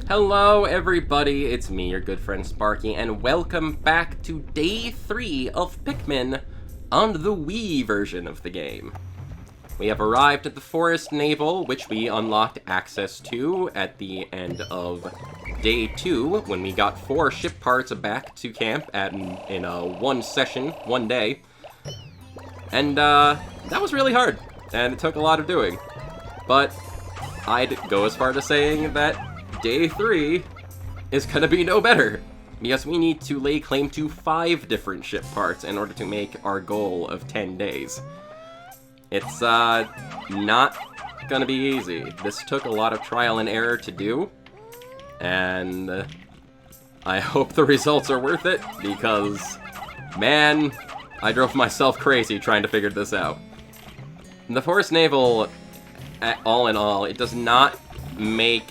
Hello everybody, it's me, your good friend Sparky, and welcome back to Day 3 of Pikmin on the Wii version of the game. We have arrived at the Forest Navel, which we unlocked access to at the end of Day 2, when we got 4 ship parts back to camp in one session, one day. And that was really hard, and it took a lot of doing. But I'd go as far to saying that Day 3 is gonna be no better, because we need to lay claim to 5 different ship parts in order to make our goal of 10 days. It's not gonna be easy. This took a lot of trial and error to do, and I hope the results are worth it, because, man, I drove myself crazy trying to figure this out. The Forest Navel, all in all, it does not make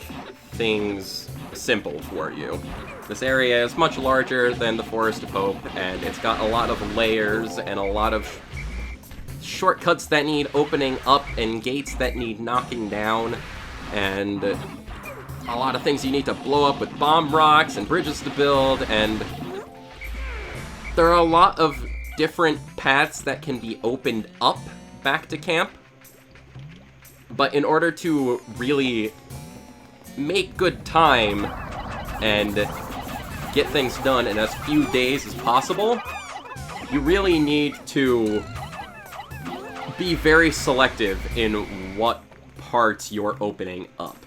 things simple for you. This area is much larger than the Forest of Hope, and it's got a lot of layers and a lot of shortcuts that need opening up and gates that need knocking down, and a lot of things you need to blow up with bomb rocks and bridges to build, and there are a lot of different paths that can be opened up back to camp. But in order to really make good time and get things done in as few days as possible, you really need to be very selective in what parts you're opening up.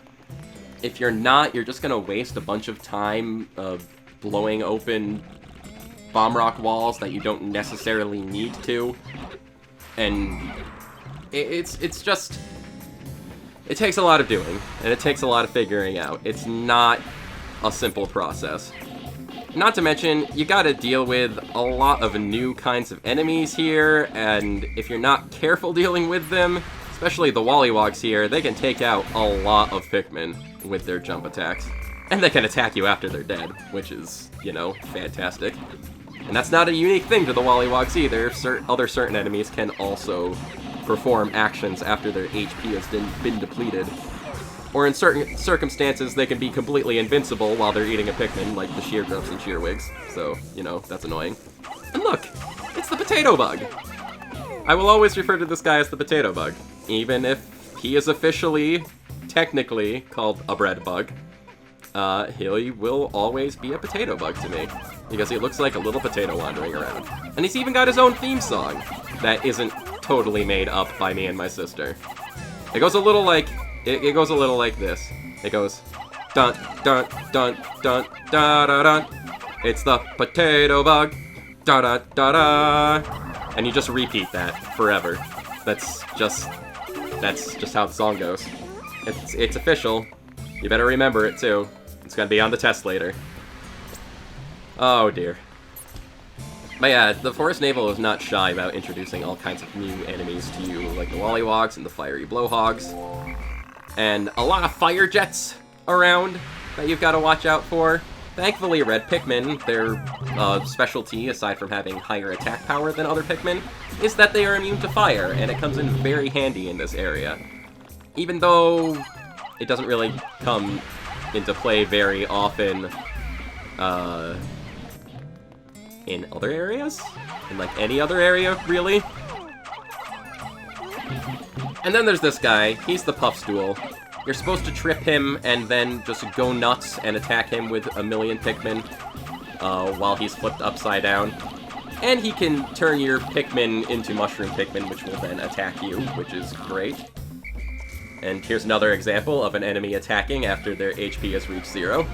If you're not, you're just gonna waste a bunch of time blowing open bomb rock walls that you don't necessarily need to, and it's just... it takes a lot of doing, and it takes a lot of figuring out. It's not a simple process. Not to mention, you gotta deal with a lot of new kinds of enemies here, and if you're not careful dealing with them, especially the Wollywogs here, they can take out a lot of Pikmin with their jump attacks. And they can attack you after they're dead, which is, you know, fantastic. And that's not a unique thing to the Wollywogs either. Certain enemies can also perform actions after their HP has been depleted. Or in certain circumstances, they can be completely invincible while they're eating a Pikmin, like the Sheargrubs and Shearwigs. So, you know, that's annoying. And look! It's the Potato Bug! I will always refer to this guy as the Potato Bug, even if he is officially, technically, called a Bread Bug. He will always be a Potato Bug to me, because he looks like a little potato wandering around. And he's even got his own theme song that isn't totally made up by me and my sister. It goes a little like... It goes a little like this. It goes... dun dun dun dun da da dun. It's the Potato Bug. Da da da da. And you just repeat that forever. That's just how the song goes. It's official. You better remember it too. It's gonna be on the test later. Oh dear. But yeah, the Forest Navel is not shy about introducing all kinds of new enemies to you, like the Wollywogs and the fiery blowhogs. And a lot of fire jets around that you've got to watch out for. Thankfully, red Pikmin, their specialty, aside from having higher attack power than other Pikmin, is that they are immune to fire, and it comes in very handy in this area. Even though it doesn't really come into play very often, in other areas? In, like, any other area, really? And then there's this guy. He's the Puffstool. You're supposed to trip him and then just go nuts and attack him with a million Pikmin while he's flipped upside down. And he can turn your Pikmin into Mushroom Pikmin, which will then attack you, which is great. And here's another example of an enemy attacking after their HP has reached 0.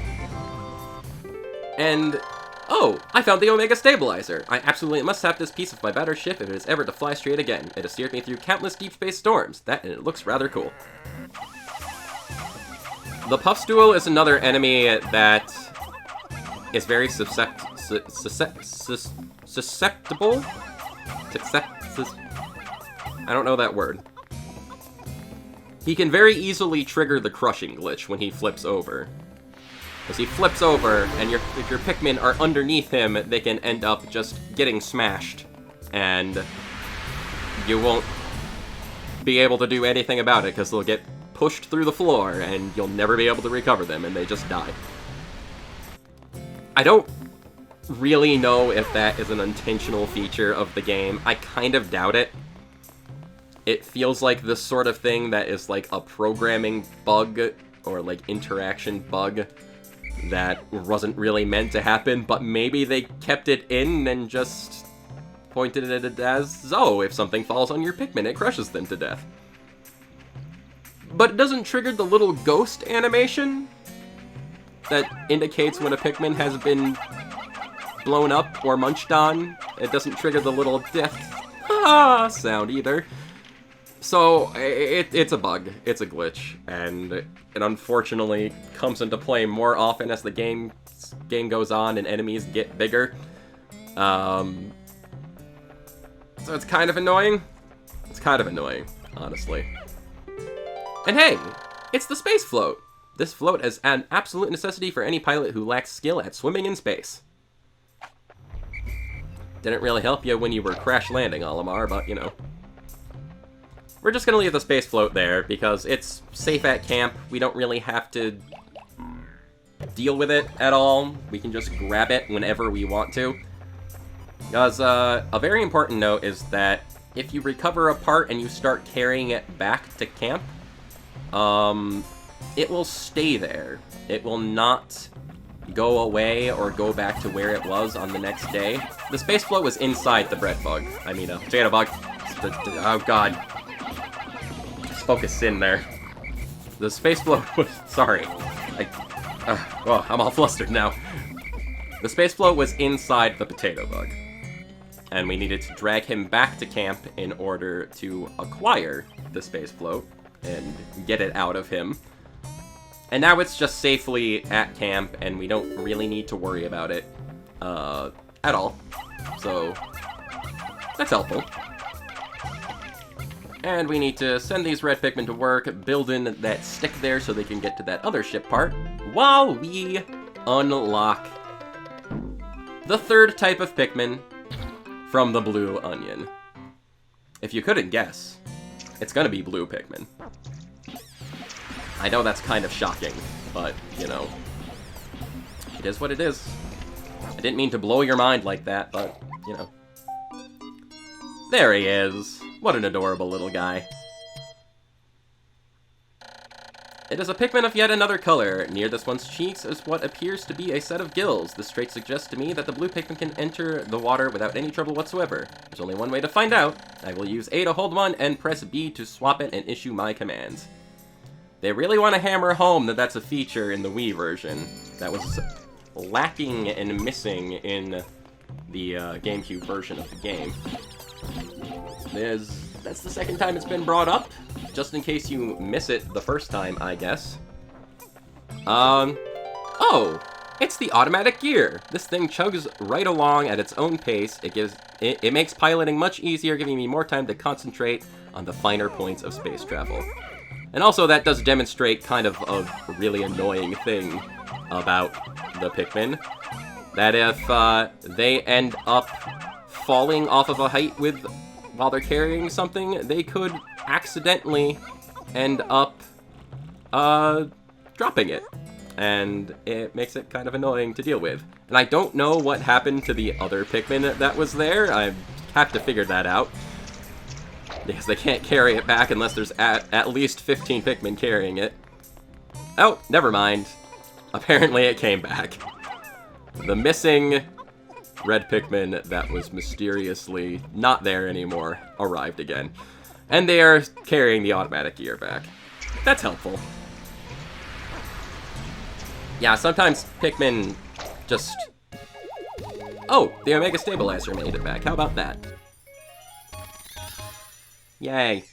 And... oh, I found the Omega Stabilizer! I absolutely must have this piece of my battered ship if it is ever to fly straight again. It has steered me through countless deep space storms. That and it looks rather cool. The Puffstool is another enemy that is very susceptible? I don't know that word. He can very easily trigger the crushing glitch when he flips over. As he flips over, and if your Pikmin are underneath him, they can end up just getting smashed. And you won't be able to do anything about it, because they'll get pushed through the floor, and you'll never be able to recover them, and they just die. I don't really know if that is an intentional feature of the game. I kind of doubt it. It feels like the sort of thing that is like a programming bug or like interaction bug that wasn't really meant to happen, but maybe they kept it in and just pointed at it as, oh, if something falls on your Pikmin, it crushes them to death. But it doesn't trigger the little ghost animation that indicates when a Pikmin has been blown up or munched on. It doesn't trigger the little death sound either. So, it's a bug, it's a glitch, and it unfortunately comes into play more often as the game goes on and enemies get bigger. So it's kind of annoying. It's kind of annoying, honestly. And hey, it's the space float! This float is an absolute necessity for any pilot who lacks skill at swimming in space. Didn't really help you when you were crash landing, Olimar, but you know. We're just gonna leave the space float there, because it's safe at camp. We don't really have to deal with it at all. We can just grab it whenever we want to. Because a very important note is that if you recover a part and you start carrying it back to camp, it will stay there. It will not go away or go back to where it was on the next day. The space float was inside the bread bug. I mean, potato bug. Oh god. Focus in there. The space float was... Sorry. Well, I'm all flustered now. The space float was inside the potato bug. And we needed to drag him back to camp in order to acquire the space float and get it out of him. And now it's just safely at camp, and we don't really need to worry about it at all. So, that's helpful. And we need to send these red Pikmin to work, build in that stick there so they can get to that other ship part, while we unlock the third type of Pikmin from the blue onion. If you couldn't guess, it's gonna be blue Pikmin. I know that's kind of shocking, but, you know, it is what it is. I didn't mean to blow your mind like that, but, you know. There he is. What an adorable little guy. It is a Pikmin of yet another color. Near this one's cheeks is what appears to be a set of gills. This trait suggests to me that the blue Pikmin can enter the water without any trouble whatsoever. There's only one way to find out. I will use A to hold one and press B to swap it and issue my commands. They really want to hammer home that that's a feature in the Wii version that was lacking and missing in the GameCube version of the game. That's the second time it's been brought up, just in case you miss it the first time, I guess. Oh, it's the automatic gear. This thing chugs right along at its own pace. It makes piloting much easier, giving me more time to concentrate on the finer points of space travel. And also, that does demonstrate kind of a really annoying thing about the Pikmin. That if they end up falling off of a height while they're carrying something, they could accidentally end up dropping it. And it makes it kind of annoying to deal with. And I don't know what happened to the other Pikmin that was there. I have to figure that out. Because they can't carry it back unless there's at least 15 Pikmin carrying it. Oh, never mind. Apparently it came back. The missing red Pikmin that was mysteriously not there anymore arrived again. And they are carrying the automatic gear back. That's helpful. Yeah, sometimes Pikmin just... Oh, the Omega Stabilizer made it back. How about that? Yay.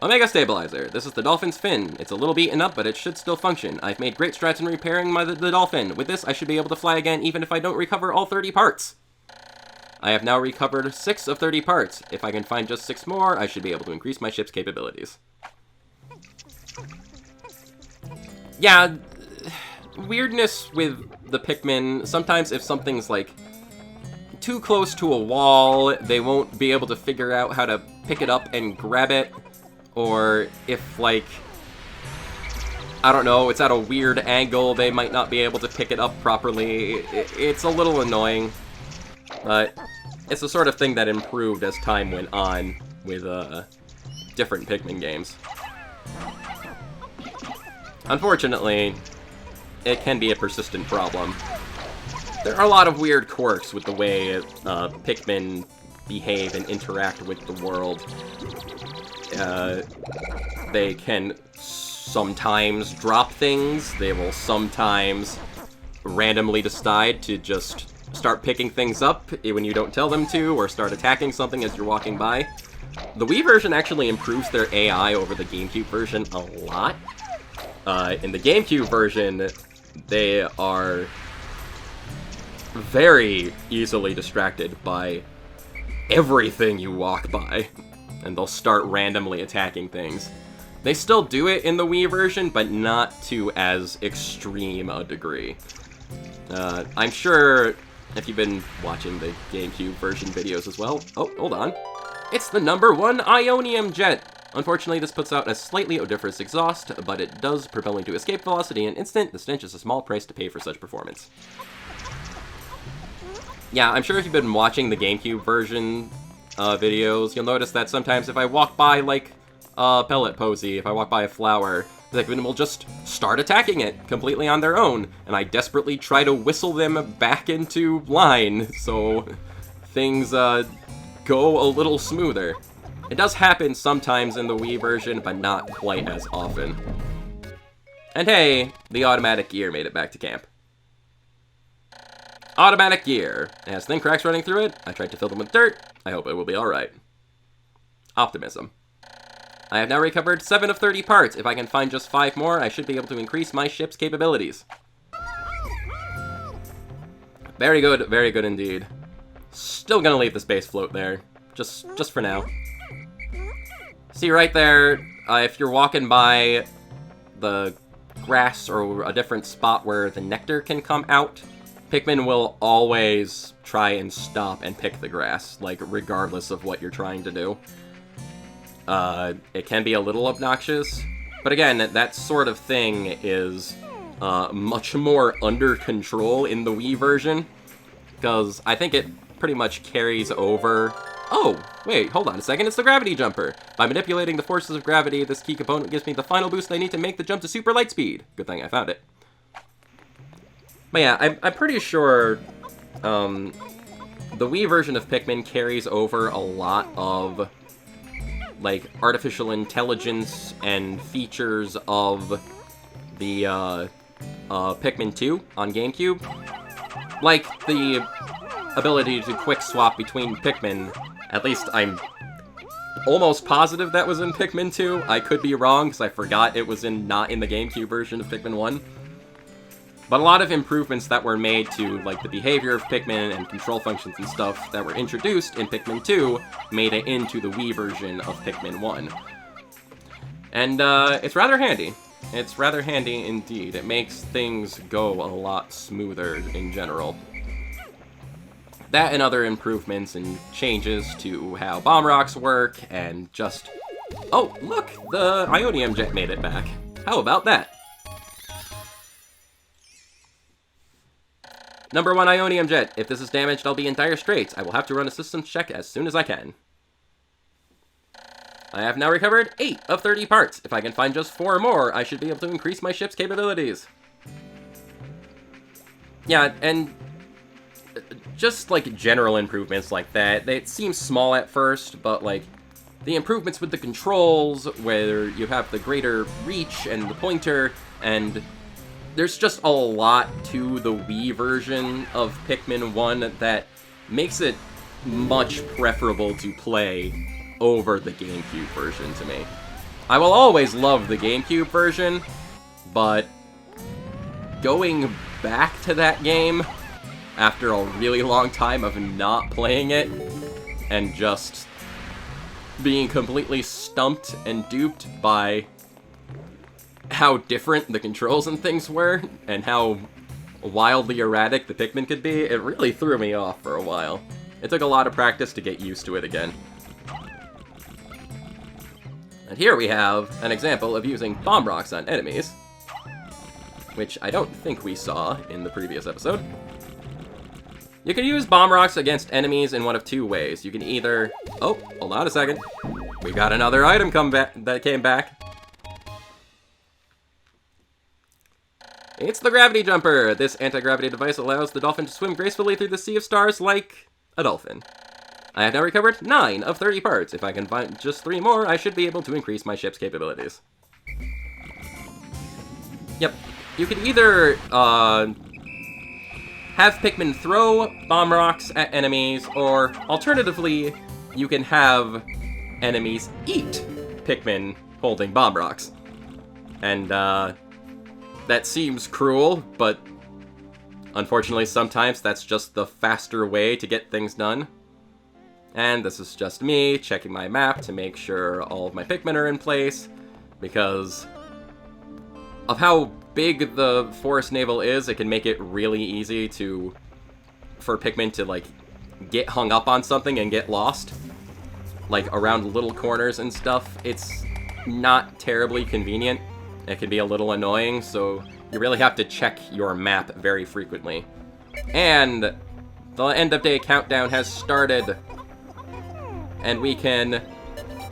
Omega Stabilizer. This is the dolphin's fin. It's a little beaten up, but it should still function. I've made great strides in repairing the dolphin. With this, I should be able to fly again, even if I don't recover all 30 parts. I have now recovered 6 of 30 parts. If I can find just 6 more, I should be able to increase my ship's capabilities. Yeah, weirdness with the Pikmin. Sometimes if something's, like, too close to a wall, they won't be able to figure out how to pick it up and grab it. or if, like, I don't know, it's at a weird angle, they might not be able to pick it up properly. It's a little annoying, but it's the sort of thing that improved as time went on with different Pikmin games. Unfortunately, it can be a persistent problem. There are a lot of weird quirks with the way Pikmin behave and interact with the world. They can sometimes drop things. They will sometimes randomly decide to just start picking things up when you don't tell them to, or start attacking something as you're walking by. The Wii version actually improves their AI over the GameCube version a lot. In the GameCube version, they are very easily distracted by everything you walk by, and they'll start randomly attacking things. They still do it in the Wii version, but not to as extreme a degree. I'm sure if you've been watching the GameCube version videos as well... Oh, hold on. It's the #1 Ionium Jet! Unfortunately, this puts out a slightly odoriferous exhaust, but it does propel into escape velocity in an instant. The stench is a small price to pay for such performance. Yeah, I'm sure if you've been watching the GameCube version videos, you'll notice that sometimes if I walk by, like, pellet posy, if I walk by a flower, the Pikmin will just start attacking it completely on their own, and I desperately try to whistle them back into line so things go a little smoother. It does happen sometimes in the Wii version, but not quite as often. And hey, the automatic gear made it back to camp. Automatic gear. It has thin cracks running through it. I tried to fill them with dirt. I hope it will be alright. Optimism. I have now recovered 7 of 30 parts. If I can find just 5 more, I should be able to increase my ship's capabilities. Very good indeed. Still gonna leave the space float there. Just for now. See right there, if you're walking by the grass or a different spot where the nectar can come out, Pikmin will always try and stop and pick the grass, like, regardless of what you're trying to do. It can be a little obnoxious, but again, that sort of thing is much more under control in the Wii version, because I think it pretty much carries over... Oh, wait, hold on a second, it's the gravity jumper! By manipulating the forces of gravity, this key component gives me the final boost I need to make the jump to super light speed. Good thing I found it. But yeah, I'm pretty sure the Wii version of Pikmin carries over a lot of, like, artificial intelligence and features of the Pikmin 2 on GameCube. Like, the ability to quick swap between Pikmin. At least I'm almost positive that was in Pikmin 2. I could be wrong, because I forgot it was not in the GameCube version of Pikmin 1. But a lot of improvements that were made to, like, the behavior of Pikmin and control functions and stuff that were introduced in Pikmin 2 made it into the Wii version of Pikmin 1. And, it's rather handy. It's rather handy indeed. It makes things go a lot smoother in general. That and other improvements and changes to how bomb rocks work, and just... Oh, look! The Ionium Jet made it back. How about that? #1 Ionium Jet. If this is damaged, I'll be in dire straits. I will have to run a systems check as soon as I can. I have now recovered 8 of 30 parts. If I can find just 4 more, I should be able to increase my ship's capabilities. Yeah, and just, like, general improvements like that. It seems small at first, but, like, the improvements with the controls, where you have the greater reach and the pointer, and there's just a lot to the Wii version of Pikmin 1 that makes it much preferable to play over the GameCube version to me. I will always love the GameCube version, but going back to that game after a really long time of not playing it and just being completely stumped and duped by how different the controls and things were, and how wildly erratic the Pikmin could be, it really threw me off for a while. It took a lot of practice to get used to it again. And here we have an example of using bomb rocks on enemies, which I don't think we saw in the previous episode. You can use bomb rocks against enemies in one of two ways. You can either... Oh, hold on a second. We got another item that came back. It's the gravity jumper. This anti-gravity device allows the dolphin to swim gracefully through the sea of stars like a dolphin. I have now recovered 9 of 30 parts. If I can find just 3 more, I should be able to increase my ship's capabilities. Yep. You can either, have Pikmin throw bomb rocks at enemies, or alternatively, you can have enemies eat Pikmin holding bomb rocks. And, that seems cruel, but unfortunately sometimes that's just the faster way to get things done. And this is just me checking my map to make sure all of my Pikmin are in place, because of how big the Forest Navel is, it can make it really easy for Pikmin to, like, get hung up on something and get lost. Like, around little corners and stuff. It's not terribly convenient. It can be a little annoying, so you really have to check your map very frequently. And the end of day countdown has started. And we can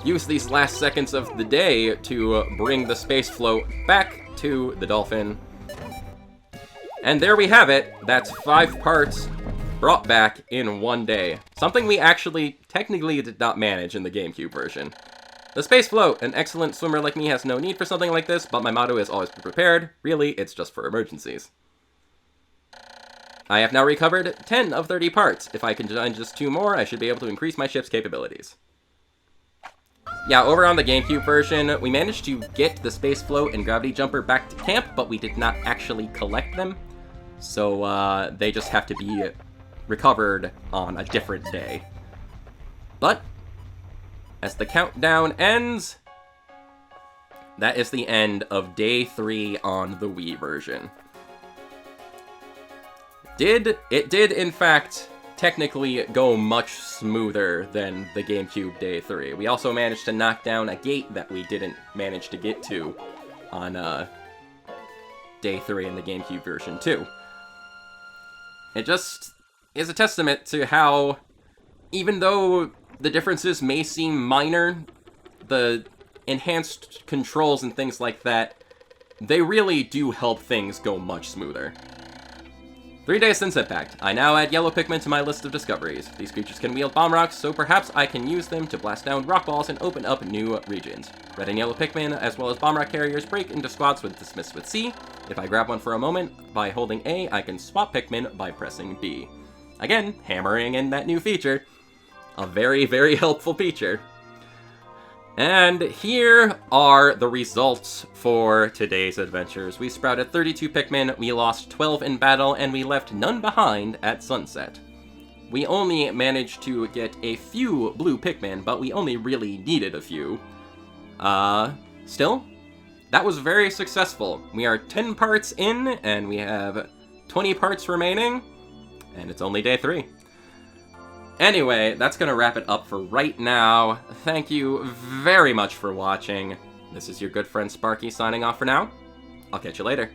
use these last seconds of the day to bring the space float back to the dolphin. And there we have it. That's 5 parts brought back in one day. Something we actually technically did not manage in the GameCube version. The space float. An excellent swimmer like me has no need for something like this, but my motto is always be prepared. Really, it's just for emergencies. I have now recovered 10 of 30 parts. If I can find just 2 more, I should be able to increase my ship's capabilities. Yeah, over on the GameCube version, we managed to get the space float and gravity jumper back to camp, but we did not actually collect them. So, they just have to be recovered on a different day. But as the countdown ends, that is the end of day 3 on the Wii version. It did, in fact, technically go much smoother than the GameCube day 3. We also managed to knock down a gate that we didn't manage to get to on day 3 in the GameCube version too. It just is a testament to how, even though the differences may seem minor, the enhanced controls and things like that, they really do help things go much smoother. 3 days since impact. I now add yellow Pikmin to my list of discoveries. These creatures can wield bomb rocks, so perhaps I can use them to blast down rock balls and open up new regions. Red and yellow Pikmin, as well as bomb rock carriers, break into squads with dismiss with C. If I grab one for a moment by holding A, I can swap Pikmin by pressing B. Again, hammering in that new feature. A very, very helpful feature. And here are the results for today's adventures. We sprouted 32 Pikmin, we lost 12 in battle, and we left none behind at sunset. We only managed to get a few blue Pikmin, but we only really needed a few. Still, that was very successful. We are 10 parts in, and we have 20 parts remaining, and it's only day 3. Anyway, that's gonna wrap it up for right now. Thank you very much for watching. This is your good friend Sparky signing off for now. I'll catch you later.